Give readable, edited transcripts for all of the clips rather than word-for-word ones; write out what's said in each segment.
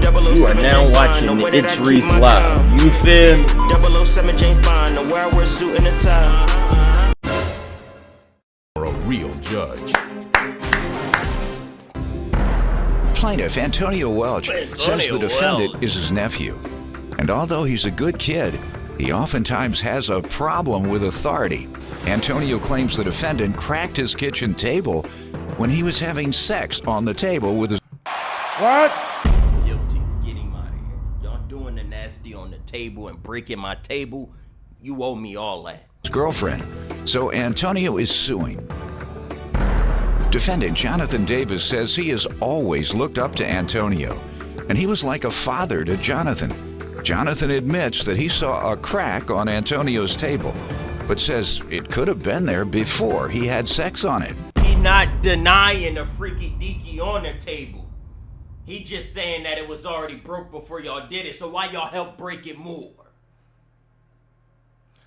You are now watching the It's Reese Live. You feel me? 007 James Bond, where I wear a suit and a tie. Or a real judge. Plaintiff Antonio Welch says the defendant is his nephew. And although he's a good kid, he oftentimes has a problem with authority. Antonio claims the defendant cracked his kitchen table when he was having sex on the table with his... What? Guilty. Get him out of here. Y'all doing the nasty on the table and breaking my table? You owe me all that. girlfriend. So Antonio is suing. Defendant Jonathan Davis says he has always looked up to Antonio, and he was like a father to Jonathan. Jonathan admits that he saw a crack on Antonio's table, but says it could have been there before he had sex on it. He not denying the freaky deaky on the table. He just saying that it was already broke before y'all did it, so why y'all help break it more?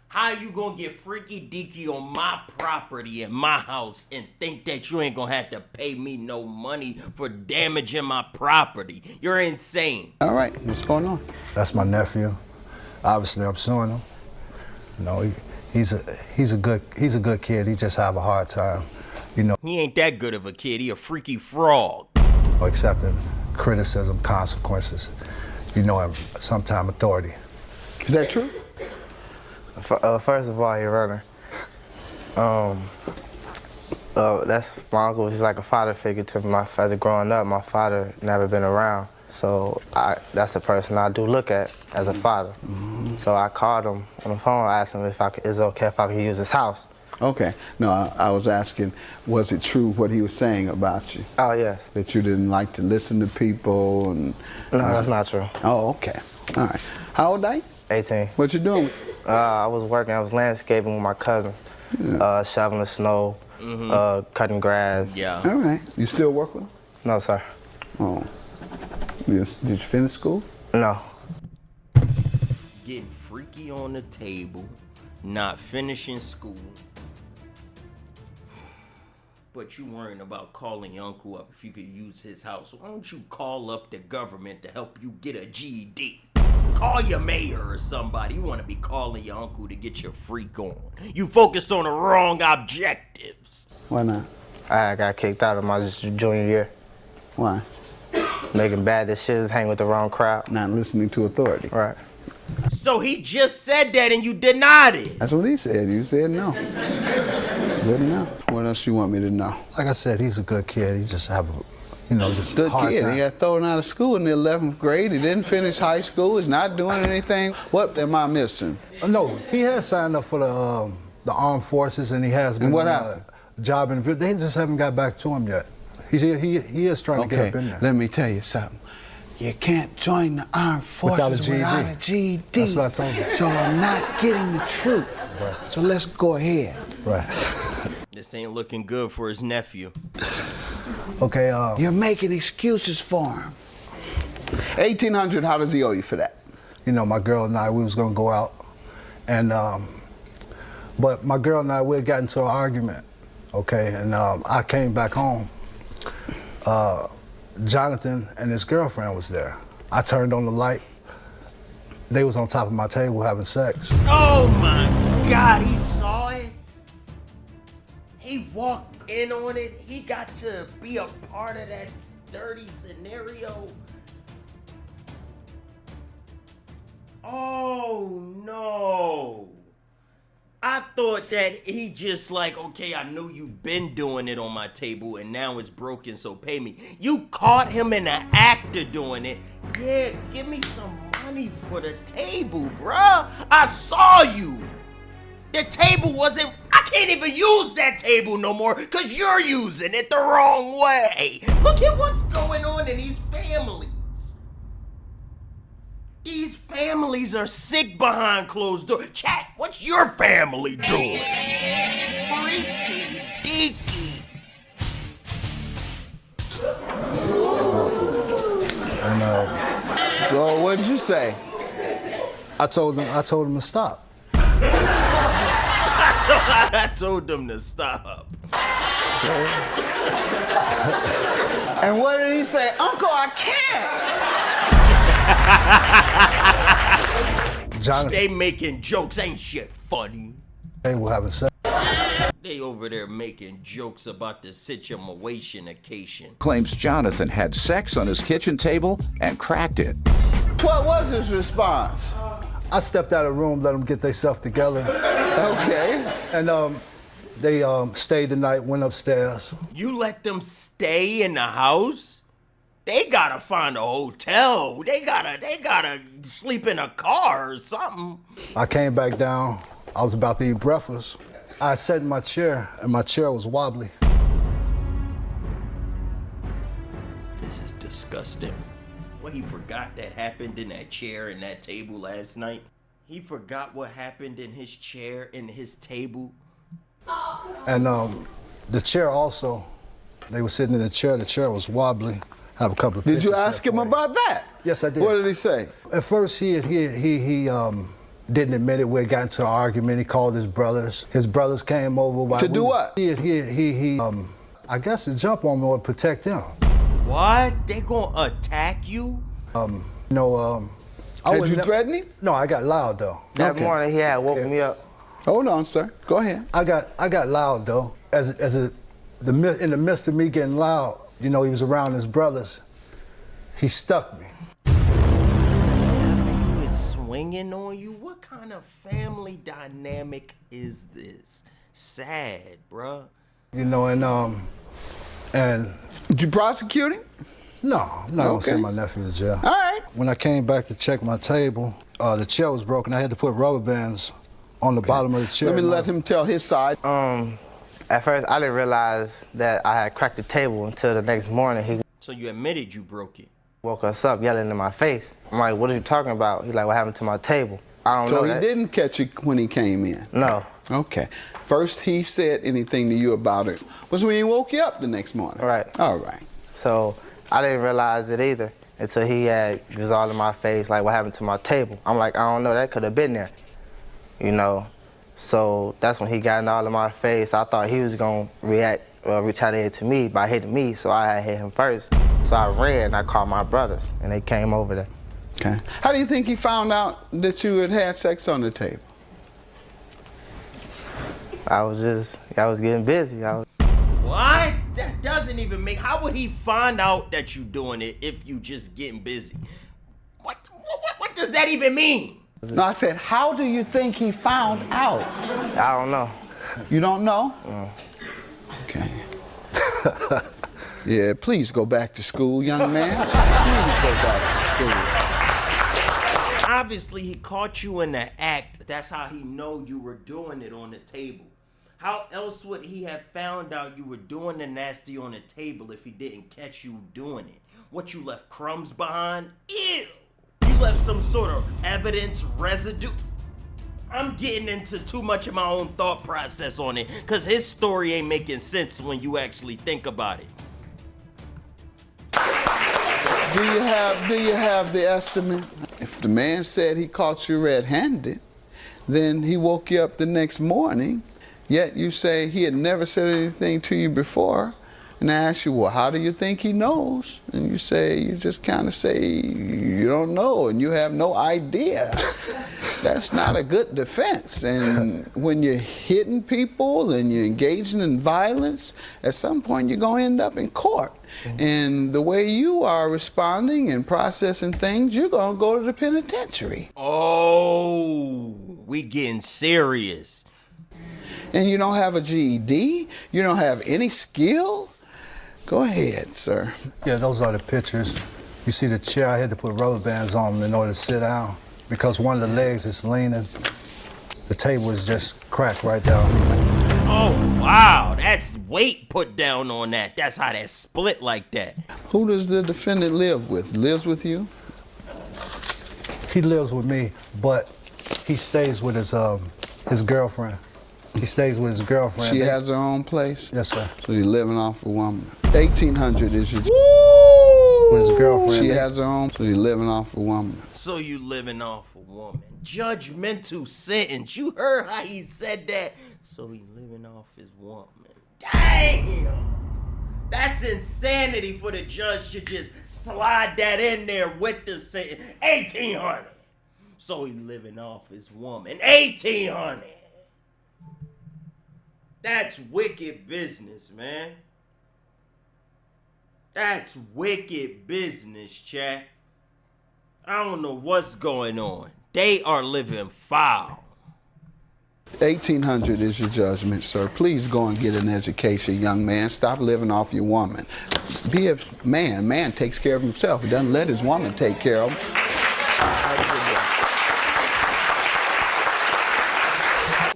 How you gonna get freaky deaky on my property in my house and think that you ain't gonna have to pay me no money for damaging my property? You're insane. All right, what's going on? That's my nephew. Obviously, I'm suing him. You know, he's a good kid. He just have a hard time, you know. He ain't that good of a kid. He a freaky frog. Accepting criticism, consequences. You know, and sometimes authority. Is that true? First of all, Your Honor, that's my uncle. He's like a father figure to me. As a growing up, my father never been around, so that's the person I do look at as a father. Mm-hmm. So I called him on the phone. I asked him if is it okay if I could use his house. Okay. No, I was asking, was it true what he was saying about you? Oh, yes. That you didn't like to listen to people and... No, that's not true. Oh, okay. All right. How old are you? 18. What you doing? I was working. I was landscaping with my cousins, shoveling the snow, cutting grass. Yeah. All right. You still work with him? No, sir. Oh. Did you finish school? No. Getting freaky on the table, not finishing school, but you worrying about calling your uncle up if you could use his house. Why don't you call up the government to help you get a GED? Call your mayor or somebody. You want to be calling your uncle to get your freak on. You focused on the wrong objectives. Why not? I got kicked out of my junior year. Why? Making bad decisions, hanging with the wrong crowd. Not listening to authority. Right. So he just said that and you denied it. That's what he said. You said no. Good enough. What else you want me to know? Like I said, he's a good kid. He just have a, just Good hard kid. time. He got thrown out of school in the 11th grade. He didn't finish high school. He's not doing anything. What am I missing? No, he has signed up for the armed forces, and he has been. And what on happened? a job interview. They just haven't got back to him yet. He is trying to get up in there. Let me tell you something. You can't join the armed forces without a GED. That's what I told him. So I'm not getting the truth. Right. So let's go ahead. Right. This ain't looking good for his nephew. Okay. You're making excuses for him. $1,800. How does he owe you for that? You know, my girl and I, we was gonna go out, and but my girl and I, we had gotten into an argument. Okay, and I came back home. Jonathan and his girlfriend was there. I turned on the light. They was on top of my table having sex. Oh my God, he saw it. He walked in on it. He got to be a part of that dirty scenario. Oh no. I thought that he just like, okay, I knew you've been doing it on my table and now it's broken, so pay me. You caught him in the act of doing it. Yeah, give me some money for the table, bruh. I saw you. The table wasn't, I can't even use that table no more because you're using it the wrong way. Look at what's going on in these families. These families are sick behind closed doors. Chat, what's your family doing? Freaky deaky. And So what did you say? I told him to stop. I told them to stop. And what did he say? Uncle, I can't. Jonathan, They making jokes, ain't shit funny. they were having sex. They over there making jokes about the situation occasion. Claims Jonathan had sex on his kitchen table and cracked it. What was his response? I stepped out of the room, let them get themselves together. Okay. And they stayed the night, went upstairs. You let them stay in the house? They gotta find a hotel. They gotta sleep in a car or something. I came back down. I was about to eat breakfast. I sat in my chair, and my chair was wobbly. This is disgusting. Well, he forgot that happened in that chair and that table last night. He forgot what happened in his chair and his table. And the chair also, they were sitting in the chair was wobbly. I have a couple of Did you pictures ask there him for you. about that? Yes, I did. What did he say? At first, he didn't admit it. We got into an argument. He called his brothers. His brothers came over. While To do what? I guess to jump on me or protect him. What? They gonna attack you? I Had was you threatened him? No, I got loud though. That Okay. morning he had woke me up. Hold on, sir. Go ahead. I got loud though. In the midst of me getting loud, he was around his brothers. He stuck me. Nephew is swinging on you? What kind of family dynamic is this? Sad, bruh. And Did you prosecute him? no, I'm not gonna send my nephew to jail. All right. When I came back to check my table, the chair was broken. I had to put rubber bands on the bottom of the chair. Let me let him tell his side. At first, I didn't realize that I had cracked the table until the next morning. He So you admitted you broke it. woke us up yelling in my face. I'm like, what are you talking about? He's like, what happened to my table? I don't know So he that. didn't catch you when he came in? No. Okay. First he said anything to you about it was when he woke you up the next morning. Right. All right. So I didn't realize it either until he was all in my face, like, what happened to my table? I'm like, I don't know, that could have been there, So that's when he got in all in my face. I thought he was gonna retaliate to me by hitting me, so I had hit him first. So I ran and I called my brothers, and they came over there. Okay. How do you think he found out that you had had sex on the table? I was getting busy. What? That doesn't even make. How would he find out that you doing it if you just getting busy? What does that even mean? No, I said, how do you think he found out? I don't know. You don't know? Okay. Yeah, please go back to school, young man. Please go back to school. Obviously, he caught you in the act. That's how he know you were doing it on the table. How else would he have found out you were doing the nasty on the table if he didn't catch you doing it? What, you left crumbs behind? Ew! You left some sort of evidence residue? I'm getting into too much of my own thought process on it, because his story ain't making sense when you actually think about it. Do you have the estimate? If the man said he caught you red-handed, then he woke you up the next morning, yet you say he had never said anything to you before, and I ask you, well, how do you think he knows? And you just kind of say you don't know and you have no idea. That's not a good defense. And when you're hitting people and you're engaging in violence, at some point you're going to end up in court. And the way you are responding and processing things, you're going to go to the penitentiary. Oh, we getting serious. And you don't have a GED? You don't have any skill? Go ahead, sir. Yeah, those are the pictures. You see the chair, I had to put rubber bands on them in order to sit down because one of the legs is leaning. The table is just cracked right down. Oh, wow. That's weight put down on that. That's how that split like that. Who does the defendant live with? Lives with you? He lives with me, but he stays with his girlfriend. He stays with his girlfriend. She has her own place? Yes, sir. So you're living off a woman. 1,800 is your... With his girlfriend. She has her own, so you're living off a woman. So you living off a woman. Judgmental sentence. You heard how he said that? So he living off his woman. Damn! That's insanity for the judge to just slide that in there with the say 1,800. So he living off his woman. 1,800. That's wicked business, man. That's wicked business, chat. I don't know what's going on. They are living foul. 1,800 is your judgment, sir. Please go and get an education, young man. Stop living off your woman. Be a man. Man takes care of himself. He doesn't let his woman take care of him.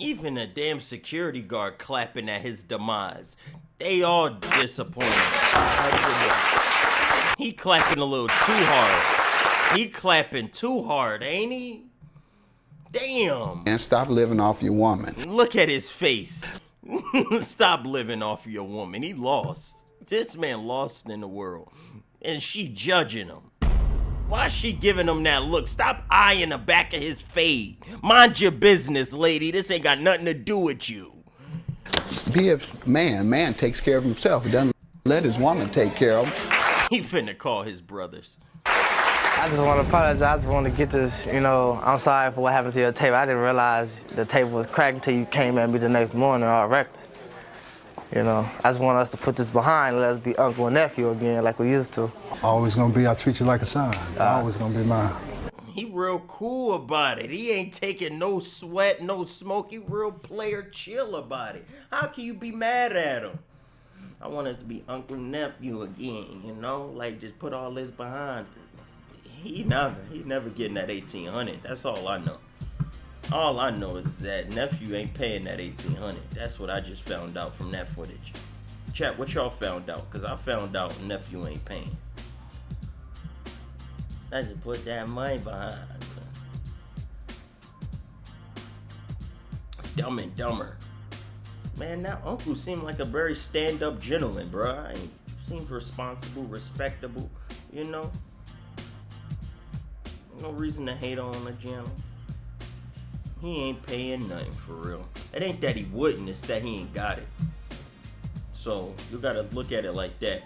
Even a damn security guard clapping at his demise. They all disappointed. He clapping a little too hard. He clapping too hard, ain't he? Damn. And stop living off your woman. Look at his face. Stop living off your woman. He lost. This man lost in the world. And she judging him. Why is she giving him that look? Stop eyeing the back of his fade. Mind your business, lady. This ain't got nothing to do with you. Be a man. Man takes care of himself. He doesn't let his woman take care of him. He finna call his brothers. I just want to apologize. I just want to get this, I'm sorry for what happened to your tape. I didn't realize the tape was cracked until you came at me the next morning all reckless. I just want us to put this behind and let us be uncle and nephew again like we used to. Always gonna be, I treat you like a son. Always gonna be mine. He real cool about it. He ain't taking no sweat, no smoke. He real player chill about it. How can you be mad at him? I want us to be uncle and nephew again, like just put all this behind. He never getting that 1,800. That's all I know. All I know is that nephew ain't paying that 1,800. That's what I just found out from that footage. Chat, what y'all found out? Because I found out nephew ain't paying. I just put that money behind. Dumb and Dumber. Man, that uncle seemed like a very stand-up gentleman, bro. He seems responsible, respectable, No reason to hate on the channel. He ain't paying nothing for real. It ain't that he wouldn't, it's that he ain't got it. So you gotta look at it like that.